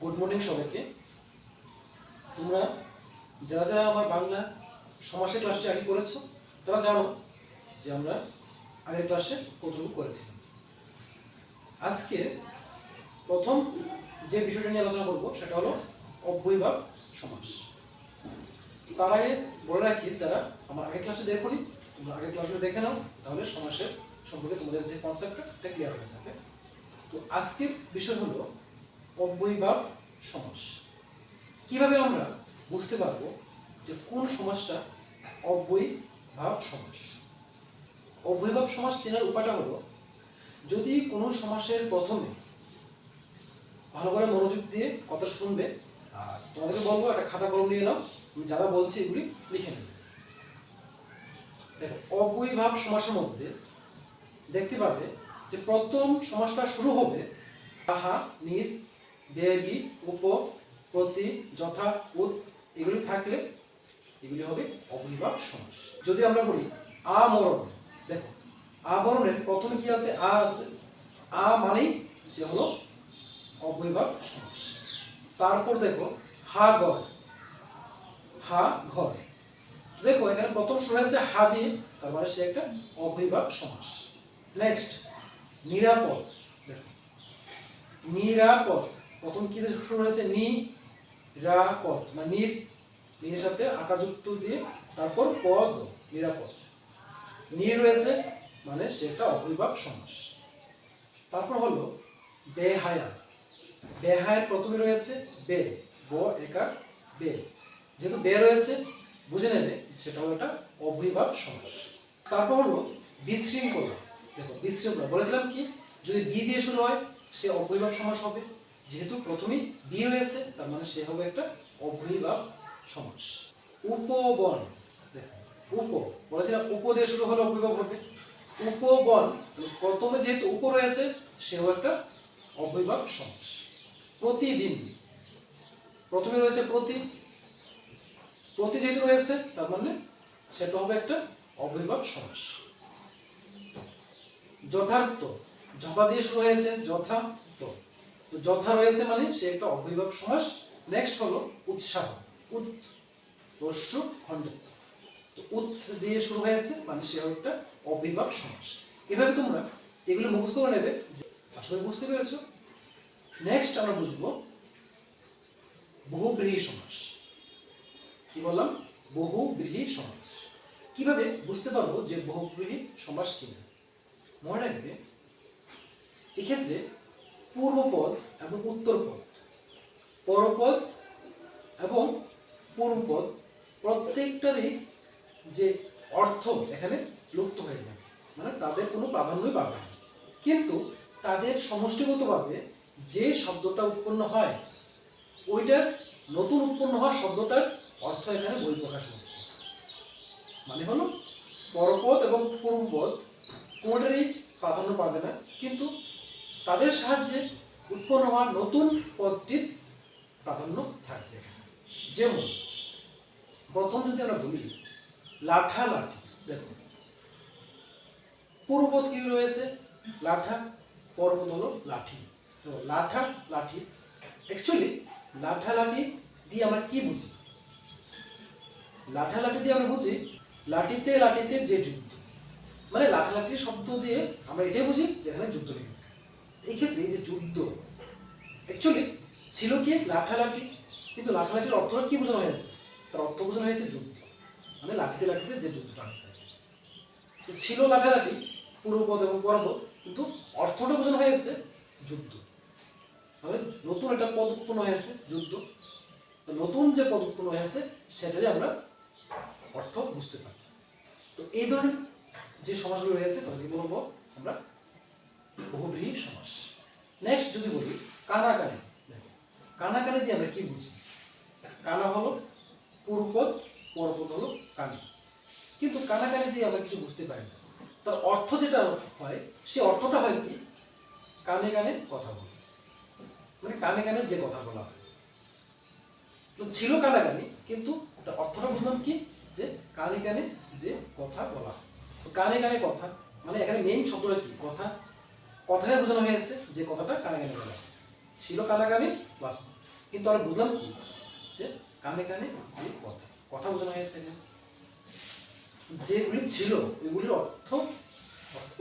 Good morning সবাইকে। তোমরা যারা যারা আমার বাংলা সমাসের ক্লাসটি আগে করেছো তারা জানো যে আমরা আগের ক্লাসে কতটুকু করেছিলাম। আজকে প্রথম যে বিষয়টা নিয়ে আলোচনা করবো সেটা হলো অব্যয়ভাব সমাস। তার আগে বলে রাখি, যারা আমার আগের ক্লাসে দেখোনি তোমরা আগের ক্লাসগুলো দেখে নাও, তাহলে সমাসের সম্পর্কে তোমাদের যে কনসেপ্টটা ক্লিয়ার হয়ে যাবে। তো আজকের বিষয় হলো অব্যয়ভাব সমাস। কিভাবে আমরা বুঝতে পারবো যে কোন সমাসটা অব্যয়ভাব সমাস? অব্যয়ভাব সমাস চেনার উপায়টা হলো, যদি কোনো সমাসের প্রথমে ভালো করে মনোযোগ দিয়ে কথা শুনবে, আর তোমাদেরকে বলবো একটা খাতা কলম নিয়ে নাও, যারা বলছে এগুলি লিখে নেবে। দেখো, অব্যয়ভাব সমাসের মধ্যে দেখতে পাবে যে প্রথম সমাসটা শুরু হবে আহা, নির, বেবি, উপ, প্রতি, যথা, উত এগুলি থাকলে এগুলি হবে অব্যয়ভাব সমাস। যদি আমরা বলি আমরণ, দেখো আবরণের প্রথমে কি আছে? আ আছে। আ মানেই যে হলো অব্যয়ভাব সমাস। তারপর দেখো হা ঘর, হা ঘর, দেখো এখানে প্রথম শুরু হয়েছে হা দিয়ে, তার মানে সে একটা অব্যয়ভাব সমাস। নেক্সট নিরাপদ, দেখো নিরাপদ প্রথম কি দিয়ে শুরু হয়েছে? নি রা পদ, মানে নির, নির সাথে আকারযুক্ত দিয়ে তারপর পদ, নিরাপদ। নির রয়েছে মানে সে একটা অব্যয়ভাব সমাস। তারপর হলো বেহায়া, বেহায়ের প্রথমে রয়েছে বে, ব একার বে, যেহেতু বে রয়েছে বুঝে নেবে সেটা হলো একটা অব্যয়ভাব সমাস। তারপর হলো বিশৃঙ্খলা, দেখো বিশৃঙ্খলা বলেছিলাম কি, যদি বি দিয়ে শুরু হয় সে অব্যয়ভাব সমাস হবে। যেহেতু প্রথমেই বি রয়েছে তার মানে সে হবে একটা অব্যয়ভাব সমাস। উপবন, দেখো উপ বলেছিলাম উপ দিয়ে শুরু হলে অব্যয়ভাব হবে। উপবন প্রথমে যেহেতু উপ রয়েছে সেও একটা অব্যয়ভাব সমাস। প্রতিদিন প্রথমে রয়েছে প্রতি, প্রতি যেহেতু রয়েছে তার মানে সেটা হবে একটা অব্যয়ভাব সমাস। যথার্থ, যথা দিয়ে শুরু হয়েছে যথার্থ, তো যথা রয়েছে মানে সে একটা অব্যয়ভাব সমাস। নেক্সট হলো উৎসাহ, উৎ রস্যু খণ্ড, তো উৎ দিয়ে শুরু হয়েছে মানে সে একটা অব্যয়ভাব সমাস। এভাবে তোমরা এগুলো মুখস্থ করে নেবে। আসলে বুঝতে পেরেছো? নেক্সট আমরা বুঝবো বহুব্রীহি সমাস। কি বললাম? বহুব্রীহি সমাস। কিভাবে বুঝতে পারবো যে বহুব্রীহি সমাস কিনা? মনে রাখবে এক্ষেত্রে পূর্বপদ এবং উত্তরপদ, পরপদ এবং পূর্বপদ প্রত্যেকটারই যে অর্থ এখানে লুপ্ত হয়ে যাবে, মানে তাদের কোনো প্রাধান্যই পাবে না। কিন্তু তাদের সমষ্টিগতভাবে যে শব্দটা উৎপন্ন হয় ওইটার নতুন উৎপন্ন হওয়া শব্দটার অর্থ এখানে বহিঃপ্রকাশ হবে। মানে হলো পরপদ এবং পূর্বপদ কোনোটারই প্রাধান্য পাবে না, কিন্তু তাদের সাহায্যে উৎপন্ন হওয়া নতুন পদটির প্রাধান্য থাকবে। যেমন প্রথম যদি আমরা বলি লাঠা লাঠি, দেখো পূর্বপদ কি রয়েছে? লাঠা, পরপদ হলো লাঠি। তো লাঠা লাঠি, অ্যাকচুয়ালি লাঠা লাঠি দিয়ে আমরা কি বুঝি? লাঠা লাঠি দিয়ে আমরা বুঝি লাঠিতে লাঠিতে যে যুদ্ধ, মানে লাঠা লাঠির শব্দ দিয়ে আমরা এটাই বুঝি যেখানে যুদ্ধ লেগেছে। এই ক্ষেত্রে যে যুদ্ধ অ্যাকচুয়ালি ছিল কি? লাঠালাঠি, কিন্তু লাঠালাঠির অর্থটা কি বোঝানো হয়েছে? তার অর্থ বোঝানো হয়েছে যুদ্ধ, মানে লাঠিতে লাঠিতে যে যুদ্ধটা তো ছিল লাঠালাঠি পূর্বপদ এবং পরপদ, কিন্তু অর্থটা বোঝানো হয়েছে যুদ্ধ। তাহলে নতুন একটা পদ উৎপন্ন হয়েছে যুদ্ধ, তো নতুন যে পদ উৎপন্ন হয়েছে সেটারই আমরা অর্থ বুঝতে পারি। তো এই ধরনের যে সমাসগুলো রয়েছে তাহলে কি বলবো আমরা? বহুব্রীহি সমাস। নেক্সট যদি বলি কানাকানি, দেখো কানাকানি দিয়ে আমরা কি বুঝি? কানা হলো পূর্বপদ, পরপদ হলো কানি, কিন্তু কানাকানি দিয়ে আমরা কিছু বুঝতে পারি না। তার অর্থ যেটা হয় সে অর্থটা হয় কি? কানে কানে কথা বলা, মানে কানে কানে যে কথা বলা হয়। তো ছিল কানাকানি, কিন্তু তার অর্থটা বুঝলাম কি? যে কানে কানে যে কথা বলা হয়। কানে কানে কথা মানে এখানে মেইন শব্দটা কি? কথা। কথাকে বোঝানো হয়েছে যে কথাটা কানে কানে বলা ছিল কানাকানি প্লাস কিন্তু আমরা বুঝলাম কি, যে কানে কানে যে কথা, কথা বোঝানো হয়েছে এখানে। যেগুলি ছিল ওইগুলির অর্থ,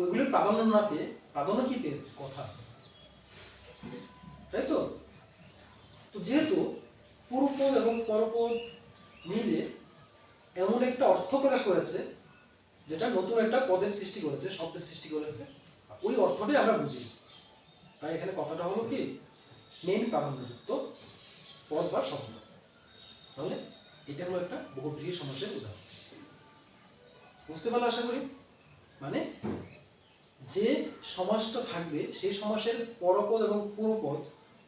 ওইগুলির প্রাধান্য না পেয়ে প্রাধান্য কি পেয়েছে, কথা, তাই তো? তো যেহেতু পূর্বপদ এবং পরপদ মিলে এমন একটা অর্থ প্রকাশ করেছে যেটা নতুন একটা পদের সৃষ্টি করেছে, শব্দের সৃষ্টি করেছে, ওই অর্থটাই আমরা বুঝি। তাই এখানে কথাটা হলো কি, মেইন প্রাধান্যযুক্ত পদ বা শব্দ। তাহলে এটা হলো একটা বহুব্রীহি সমাসের উদাহরণ। বুঝতে পারলে আশা করি? মানে যে সমাসটা থাকবে সেই সমাসের পরপদ এবং পূর্বপদ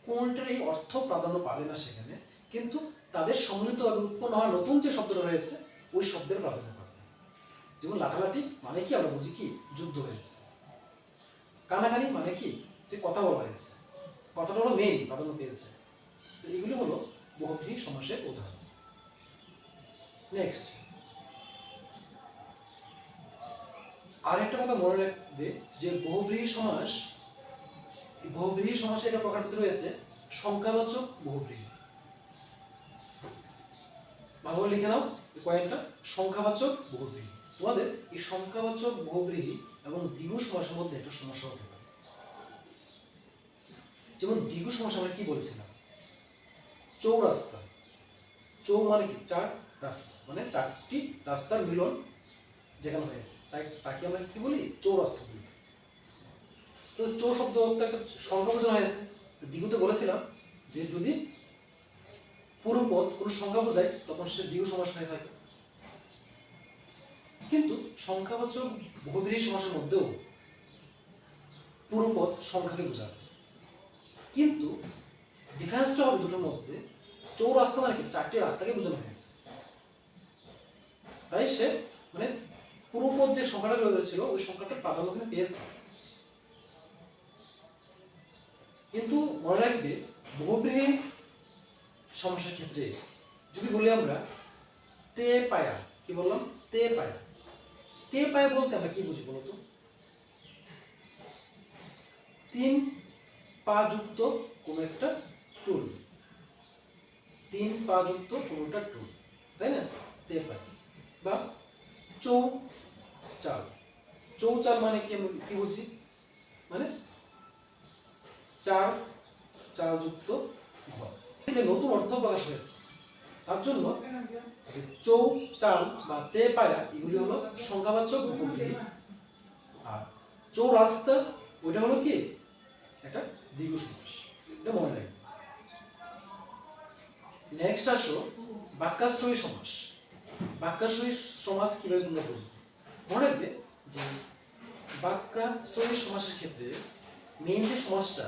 কোনটারই অর্থ প্রাধান্য পাবে না সেখানে, কিন্তু তাদের সম্মিলিত উৎপন্ন হওয়া নতুন যে শব্দটা রয়েছে ওই শব্দের প্রাধান্য পাবে। যেমন লাঠালাঠি মানে কি, আমরা বুঝি কি, যুদ্ধ হয়েছে। কানাকানি মানে কি, যে কথা বলা হয়েছে, কথাটা হলো মেইন প্রাধান্য পেয়েছে। তো এগুলি হলো বহুব্রীহি সমাসের উদাহরণ। নেক্সট, আর একটা কথা মনে রাখবে যে বহুব্রীহি সমাস, বহুব্রীহি সমাসে একটা প্রকারভেদ রয়েছে সংখ্যাবাচক বহুব্রীহি। ভালো লিখে নাও পয়েন্টটা, সংখ্যাবাচক বহুব্রীহি। তোমাদের এই সংখ্যাবাচক বহুব্রীহি এবং দ্বিগু সমাসের মধ্যে একটা সমস্যা হতে পারে। যেমন দ্বিগু সমাস আমরা কি বলেছিলাম, চৌরাস্তা। চৌ মানে কি, চার, রাস্তা মানে চারটি রাস্তার মিলন যেখানে হয়েছে, তাই তাকে আমরা কি বলি, চৌরাস্তা বলি। তো চৌ শব্দ একটা সংখ্যা বোঝানো হয়েছে। দ্বিগুতে বলেছিলাম যে যদি পূর্বপদ কোনো সংখ্যা বোঝায় তখন সে দ্বিগু সমাস হয়ে থাকে। কিন্তু সংখ্যাবাচক বহুব্রীহি সমাসের মধ্যেও পূর্বপদ সংখ্যাকে বোঝায়, কিন্তু ডিফারেন্সটা হবে দুটোর মধ্যে, চৌরাস্তা মানে কি, চারটি রাস্তাকে বোঝানো হয়েছে। তাই সে মানে পূর্বপদ যে সংখ্যাটা রয়েছিল ওই সংখ্যাটা প্রাধান্য পেয়েছে। কিন্তু মনে রাখবে বহুব্রীহি সমাসের ক্ষেত্রে যদি বলি আমরা তে পায়া, কি বললাম, তে পায়া। তে পায়া বলতে আমরা কি বুঝি বলতো, তিন পা যুক্ত কোন একটা টুল, তিন পা যুক্ত কোন একটা টুল, তাই না? তে পায়া। বা চৌচাল। চৌচাল মানে কি, আমরা কি বুঝি, মানে চার চাল যুক্ত ঘর। নতুন অর্থ প্রকাশ হয়েছে, তার জন্য চৌ চাল বা তে পায়া এগুলি হলো সংখ্যাবাচক বহুব্রীহি, আর চৌরাস্তা ওইটা হলো কি, একটা দ্বিগু সমাস। এটা মনে রাখবে। নেক্সট আসো বাক্যাশ্রয়ী সমাস। বাক্যাশ্রয়ী সমাস কিভাবে তোমরা বুঝবে, মনে রাখবে যে বাক্যাশ্রয়ী সমাসের ক্ষেত্রে মেইন যে সমাসটা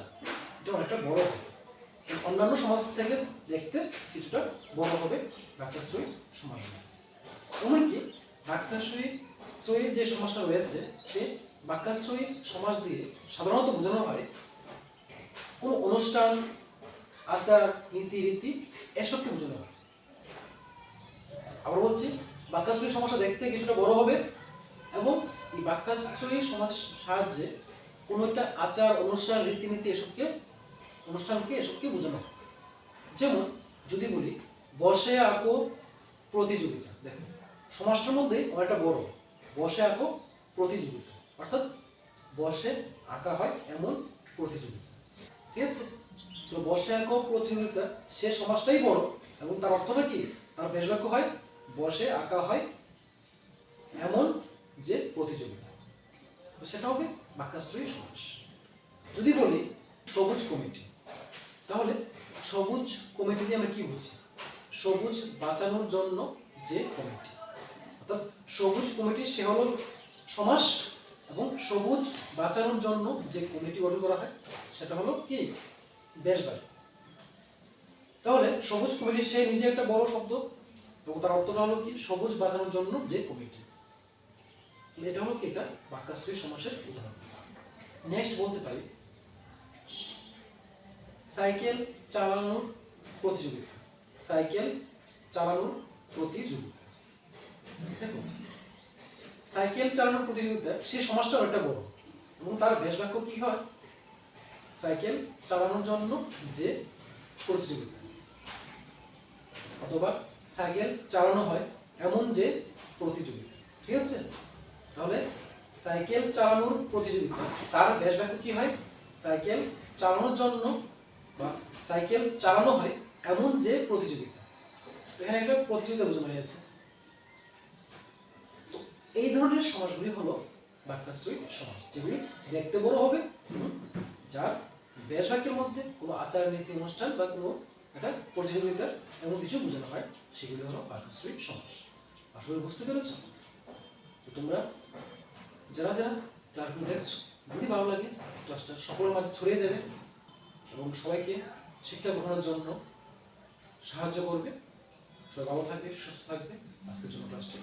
এটা অনেকটা বড় হবে, অন্যান্য সমাজ থেকে দেখতে কিছুটা বড় হবে বাক্যাশ্রয়ী সমাস। এমনকি বাক্যাশ্রয়ী যে সমাসটা রয়েছে সে বাক্যাশ্রয়ী সমাস দিয়ে সাধারণত বোঝানো হয় কোনো অনুষ্ঠান, আচার, নীতি রীতি এসবকে বোঝানো হয়। আবার বলছি, বাক্যাশ্রয়ী সমাসটা দেখতে কিছুটা বড় হবে এবং এই বাক্যাশ্রয়ী সমাসের সাহায্যে কোনো একটা আচার, অনুষ্ঠান, রীতিনীতি এসবকে বোঝানো হয়। যেমন যদি বলি বসে আঁকো প্রতিযোগিতা, দেখো সমাসটার মধ্যে অনেকটা বড়, বসে আঁকো প্রতিযোগিতা, অর্থাৎ বসে আঁকা হয় এমন প্রতিযোগিতা, ঠিক আছে? তো বসে আঁকো প্রতিযোগিতা সে সমাসটাই বড় এবং তার অর্থটা কি, তার বেশ বাক্য হয় বসে আঁকা হয় এমন যে প্রতিযোগিতা, তো সেটা হবে বাক্যাশ্রয়ী সমাস। যদি বলি সবুজ কমিটি, তাহলে সবুজ কমিটি দিয়ে আমরা কি বুঝি, সবুজ বাঁচানোর জন্য যে কমিটি, অর্থাৎ সবুজ কমিটি সে হলো সমাস এবং সবুজ বাঁচানোর জন্য যে কমিটি গঠন করা হয় সেটা হলো কি, বেশ বাক্য। তাহলে সবুজ কমিটি সে নিজে একটা বড় শব্দ এবং তার অর্থটা হলো কি, সবুজ বাঁচানোর জন্য যে কমিটি। এটা হলো কি, এটা বাক্যাশ্রয়ী সমাসের উদাহরণ। নেক্সট বলতে পারি সাইকেল চালানোর প্রতিযোগিতা। সাইকেল চালানোর প্রতিযোগিতা, দেখো সাইকেল চালানোর প্রতিযোগিতা সেই সমাজটা অনেকটা বড় এবং তার বেশ বাক্য কি হয়, সাইকেল চালানোর জন্য যে প্রতিযোগিতা। অথবা সাইকেল চালানো হয় এমন যে প্রতিযোগিতা। ঠিক আছে, তাহলে সাইকেল চালানোর প্রতিযোগিতা তার ব্যাস বাক্য কি হয়? সাইকেল চালানোর জন্য বা সাইকেল চালানো হয় এমন যে প্রতিযোগিতা। তো এখানে একটা প্রতিযোগিতা বোঝানো হয়েছে। তো এই ধরনের সমাসগুলি হলো বাক্যাশ্রয়ী সমাস, যেগুলি দেখতে বড় হবে, যার ব্যাস বাক্যের মধ্যে কোনো আচার নীতি অনুষ্ঠান বা কোনো একটা প্রতিযোগিতা এমন কিছু বোঝানো হয়, সেগুলি হলো বাক্যাশ্রয়ী সমাস। আসলে বুঝতে পেরেছ? তো তোমরা যারা যারা ক্লাসগুলো দেখছো, যদি ভালো লাগে ক্লাসটা সকলের মাঝে ছড়িয়ে দেবে এবং সবাইকে শিক্ষা গ্রহণের জন্য সাহায্য করবে। সবাই ভালো থাকবে, সুস্থ থাকবে। আজকের জন্য ক্লাসটি